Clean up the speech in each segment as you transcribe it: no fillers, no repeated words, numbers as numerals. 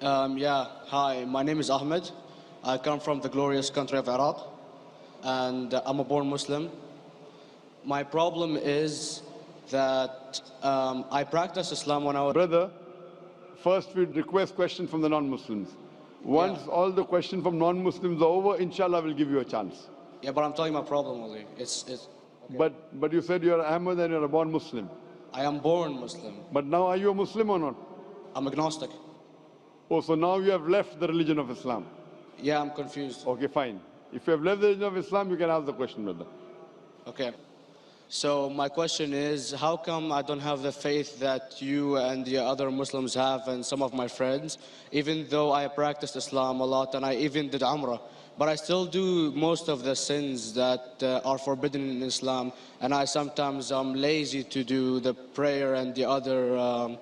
Yeah, hi, my name is Ahmed. I come from the glorious country of Iraq, and I'm a born Muslim. My problem is that I practiced Islam when I was... Brother, first we request questions from the non-Muslims. Once all the questions from non-Muslims are over, inshallah, we'll give you a chance. Yeah, but I'm telling you my problem only. Okay. But you said you're Ahmed and you're a born Muslim. I am born Muslim. But now are you a Muslim or not? I'm agnostic. Oh, so now you have left the religion of Islam. Yeah, I'm confused. Okay, fine. If you have left the religion of Islam, you can ask the question, brother. Okay. So my question is, how come I don't have the faith that you and the other Muslims have and some of my friends, even though I practiced Islam a lot and I even did Umrah, but I still do most of the sins that are forbidden in Islam, and I sometimes am lazy to do the prayer and the other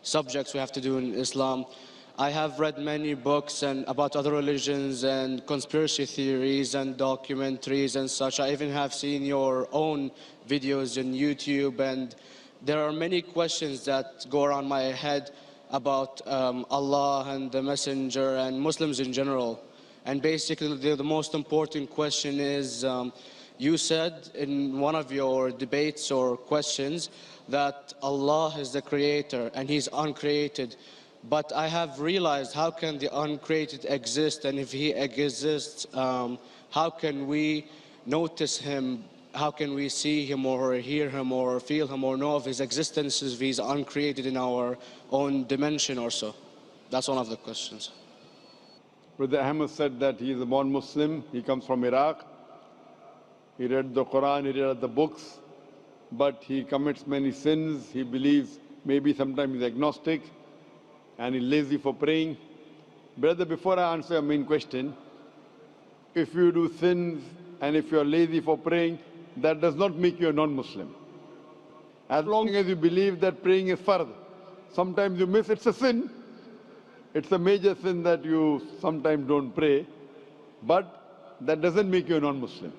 subjects we have to do in Islam. I have read many books and about other religions and conspiracy theories and documentaries and such. I even have seen your own videos on YouTube, and there are many questions that go around my head about Allah and the Messenger and Muslims in general. And basically the most important question is, you said in one of your debates or questions that Allah is the creator and He's uncreated. But I have realized, how can the uncreated exist? And if He exists, how can we notice Him? How can we see Him or hear Him or feel Him or know of His existence if He's uncreated in our own dimension or so? That's one of the questions. Brother Ahmed said that he is a born Muslim. He comes from Iraq. He read the Quran, he read the books, but he commits many sins. He believes maybe sometimes he's agnostic and he's lazy for praying. Brother, before I answer your main question, if you do sins and if you're lazy for praying, that does not make you a non-Muslim. As long as you believe that praying is fard, sometimes you miss, it's a sin. It's a major sin that you sometimes don't pray, but that doesn't make you a non-Muslim.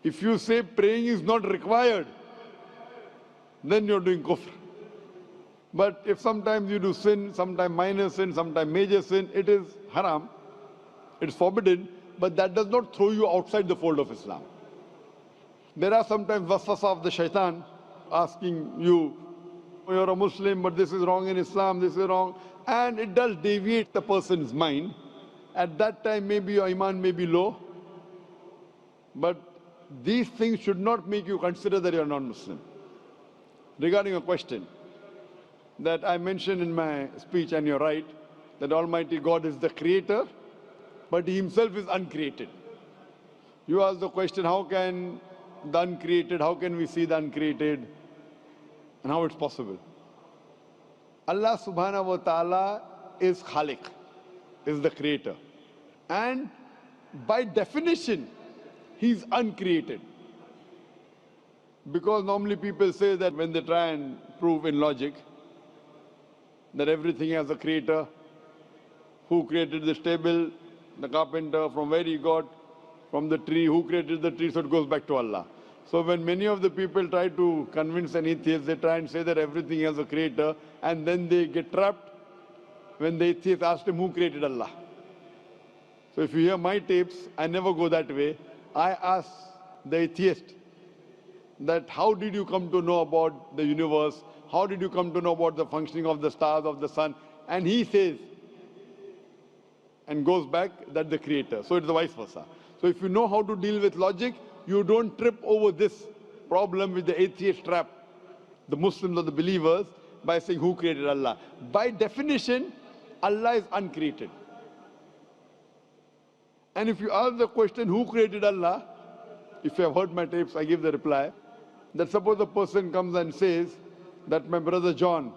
If you say praying is not required, then you're doing kufr. But if sometimes you do sin, sometimes minor sin, sometimes major sin, it is haram, it's forbidden, but that does not throw you outside the fold of Islam. There are sometimes waswasa of the shaitan asking you, you're a Muslim, but this is wrong in Islam, this is wrong. And it does deviate the person's mind. At that time, maybe your iman may be low. But these things should not make you consider that you're non-Muslim. Regarding a question that I mentioned in my speech, and you're right, that Almighty God is the creator, but He Himself is uncreated. You ask the question, how can the uncreated, how can we see the uncreated, and how it's possible? Allah subhanahu wa ta'ala is Khaliq, is the creator. And by definition, He's uncreated. Because normally people say that when they try and prove in logic that everything has a creator, who created this table, the carpenter, from where he got, from the tree, who created the tree, so it goes back to Allah. So when many of the people try to convince an atheist, they try and say that everything has a creator, and then they get trapped when the atheist asks him who created Allah. So if you hear my tapes, I never go that way. I ask the atheist that how did you come to know about the universe? How did you come to know about the functioning of the stars, of the sun? And he says, and goes back, that the creator. So it's the vice versa. So if you know how to deal with logic, you don't trip over this problem with the atheist trap, the Muslims or the believers, by saying who created Allah. By definition, Allah is uncreated. And if you ask the question, who created Allah? If you have heard my tapes, I give the reply, that suppose a person comes and says that my brother John.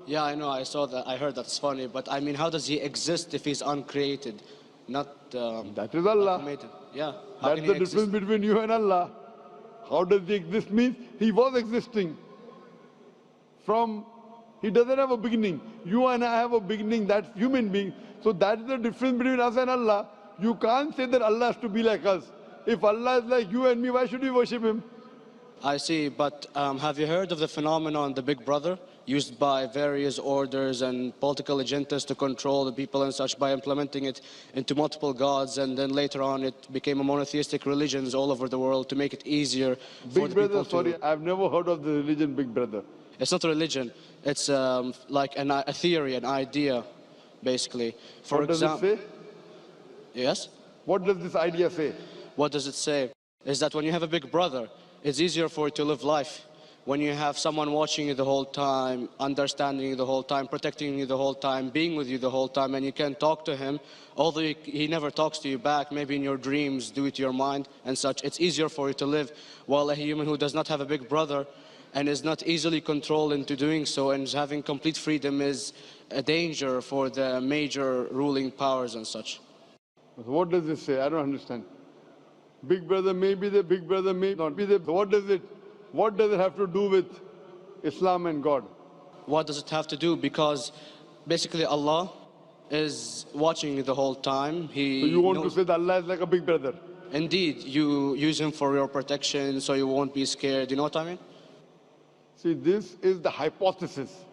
Yeah, I know, I saw that, I heard that's funny, but I mean, how does he exist if he's uncreated? Not that is Allah. Yeah. That's the difference between you and Allah. How does he exist? Means he was existing. He doesn't have a beginning. You and I have a beginning, that's human being. So that's the difference between us and Allah. You can't say that Allah has to be like us. If Allah is like you and me, why should we worship Him? I see, but have you heard of the phenomenon, the Big Brother, used by various orders and political agendas to control the people and such by implementing it into multiple gods, and then later on it became a monotheistic religions all over the world to make it easier for Big the Brother, people sorry, to... I've never heard of the religion Big Brother. It's not a religion, it's like a theory, an idea, basically. For What does it example, say? yes? What does this idea say? What does it say? Is that when you have a big brother, it's easier for you to live life. When you have someone watching you the whole time, understanding you the whole time, protecting you the whole time, being with you the whole time, and you can talk to him, although he never talks to you back, maybe in your dreams, due to your mind and such, it's easier for you to live. While a human who does not have a big brother and is not easily controlled into doing so and is having complete freedom is a danger for the major ruling powers and such. What does this say? I don't understand. Big Brother may be the Big Brother may not be the. What does it have to do with Islam and God? What does it have to do? Because basically Allah is watching you the whole time. So you want to say that Allah is like a Big Brother? Indeed, you use him for your protection so you won't be scared. You know what I mean? See, this is the hypothesis.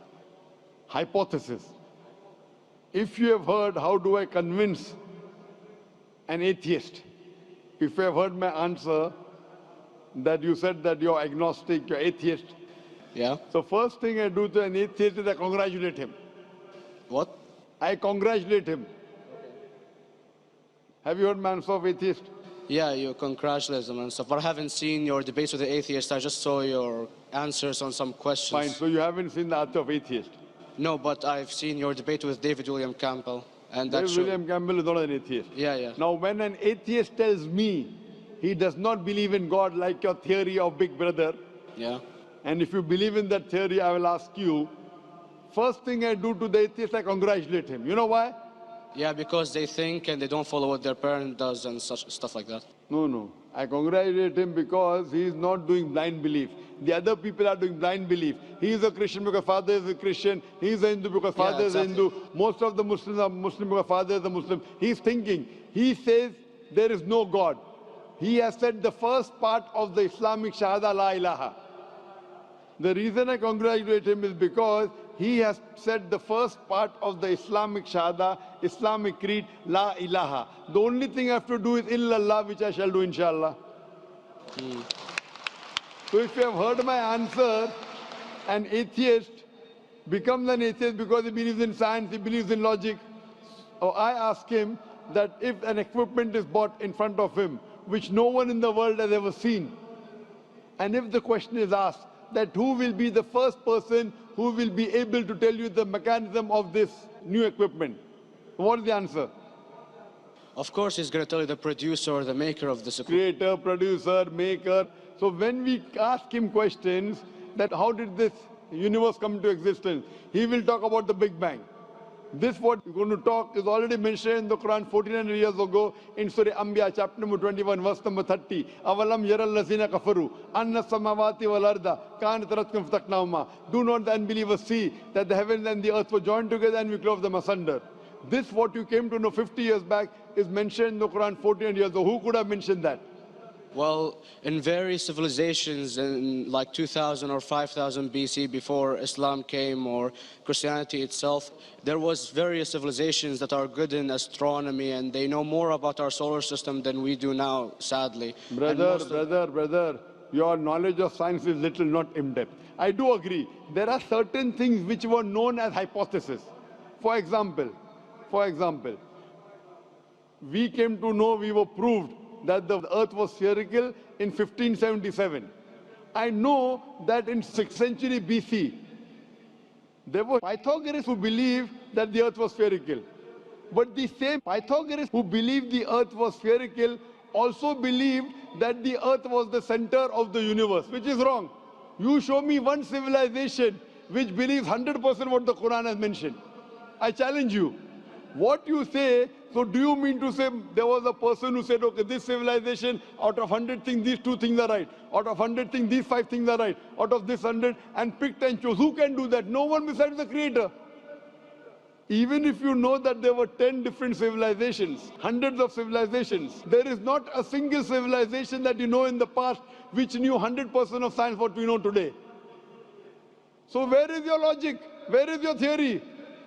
Hypothesis. If you have heard, how do I convince an atheist? If you have heard my answer, that you said that you're agnostic, you're atheist. Yeah. So first thing I do to an atheist is I congratulate him. What? I congratulate him. Have you heard my answer of atheist? Yeah, you congratulate them and stuff. But I haven't seen your debates with the atheist. I just saw your answers on some questions. Fine, so you haven't seen the answer of atheist. No, but I've seen your debate with David William Campbell. And David that's William Campbell is not an atheist. Yeah, yeah. Now, when an atheist tells me he does not believe in God like your theory of Big Brother, Yeah. and if you believe in that theory, I will ask you, first thing I do to the atheist, I congratulate him. You know why? Yeah, because they think and they don't follow what their parent does and such stuff like that. No. I congratulate him because he is not doing blind belief. The other people are doing blind belief. He is a Christian because father is a Christian. He is a Hindu because father is a Hindu. Most of the Muslims are Muslim because father is a Muslim. He is thinking. He says there is no God. He has said the first part of the Islamic Shahada, La ilaha. The reason I congratulate him is because he has said the first part of the Islamic Shahada, Islamic Creed, La ilaha. The only thing I have to do is illallah, which I shall do inshallah. So if you have heard my answer, an atheist becomes an atheist because he believes in science, he believes in logic. So I ask him that if an equipment is bought in front of him, which no one in the world has ever seen, and if the question is asked that who will be the first person who will be able to tell you the mechanism of this new equipment, what is the answer? Of course, he's going to tell you the producer or the maker of this equipment. Creator, producer, maker. So when we ask him questions that how did this universe come into existence, he will talk about the Big Bang. This what we're going to talk is already mentioned in the Quran 1400 years ago in Surah Anbiya chapter number 21 verse number 30. Avalam yaral lazina kafaru anna samawati wal arda kanat ratkum fataknahuma. Do not the unbelievers see that the heavens and the earth were joined together and we clove them asunder. This what you came to know 50 years back is mentioned in the Quran 1400 years ago. Who could have mentioned that? Well, in various civilizations in like 2000 or 5000 BC before Islam came or Christianity itself, there was various civilizations that are good in astronomy and they know more about our solar system than we do now, sadly. Brother, your knowledge of science is little, not in-depth. I do agree. There are certain things which were known as hypotheses. For example, we came to know, we were proved that the earth was spherical in 1577. I know that in 6th century BC, there were Pythagoreans who believed that the earth was spherical. But the same Pythagoreans who believed the earth was spherical also believed that the earth was the center of the universe, which is wrong. You show me one civilization which believes 100% what the Quran has mentioned. I challenge you. What you say, so do you mean to say there was a person who said, okay, this civilization, out of 100 things, these 2 things are right. Out of 100 things, these 5 things are right. Out of this 100, and picked and chose. Who can do that? No one besides the Creator. Even if you know that there were 10 different civilizations, hundreds of civilizations, there is not a single civilization that you know in the past which knew 100% of science what we know today. So where is your logic? Where is your theory?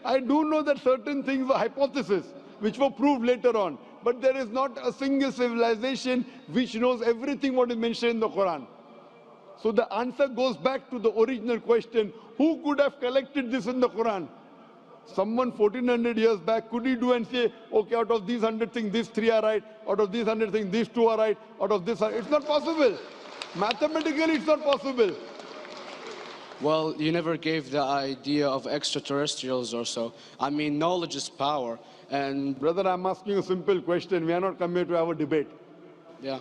I do know that certain things were hypotheses which were proved later on, but there is not a single civilization which knows everything what is mentioned in the Quran. So the answer goes back to the original question, who could have collected this in the Quran? Someone 1400 years back, could he do and say, okay, out of these 100 things, these 3 are right, out of these 100 things, these 2 are right, out of this are... It's not possible. Mathematically, it's not possible. Well, you never gave the idea of extraterrestrials or so. I mean, knowledge is power, and... Brother, I'm asking you a simple question. We are not come here to have a debate. Yeah.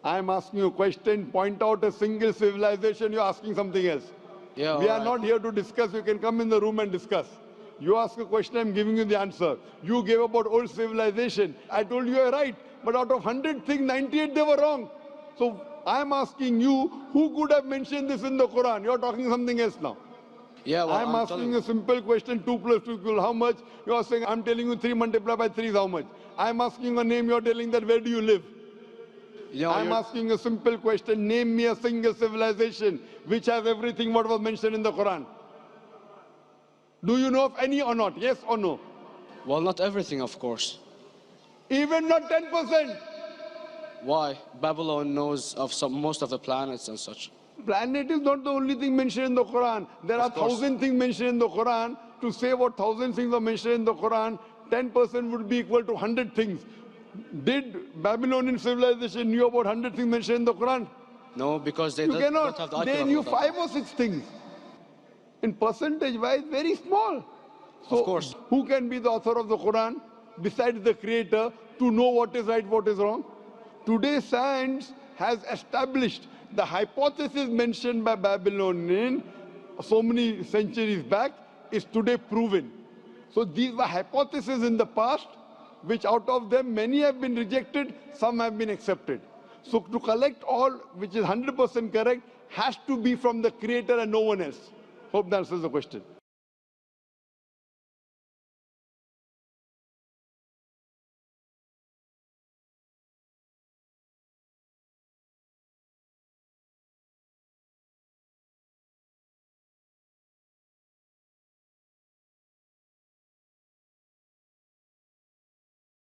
I'm asking you a question. Point out a single civilization. You're asking something else. Yeah, we are right. not here to discuss. You can come in the room and discuss. You ask a question, I'm giving you the answer. You gave about old civilization. I told you you're right. But out of 100 things, 98 they were wrong. So I'm asking you, who could have mentioned this in the Quran? You're talking something else now. Yeah, well, I'm asking a simple question, 2 plus 2 equal how much? You're saying, I'm telling you 3 multiplied by 3 is how much? I'm asking a name, you're telling that where do you live? You know, I'm asking a simple question, name me a single civilization which has everything what was mentioned in the Quran. Do you know of any or not? Yes or no? Well, not everything, of course. Even not 10%. Why? Babylon knows of most of the planets and such. Planet is not the only thing mentioned in the Quran. There are 1,000 things mentioned in the Quran. To say what 1,000 things are mentioned in the Quran, 10% would be equal to 100 things. Did Babylonian civilization knew about 100 things mentioned in the Quran? No, because they You don't cannot. have the They knew 5 or 6 things. In percentage wise, very small. So of course. Who can be the author of the Quran besides the creator to know what is right, what is wrong? Today science has established the hypothesis mentioned by Babylonian so many centuries back is today proven. So these were hypotheses in the past, which out of them many have been rejected, some have been accepted. So to collect all which is 100% correct has to be from the creator and no one else. Hope that answers the question.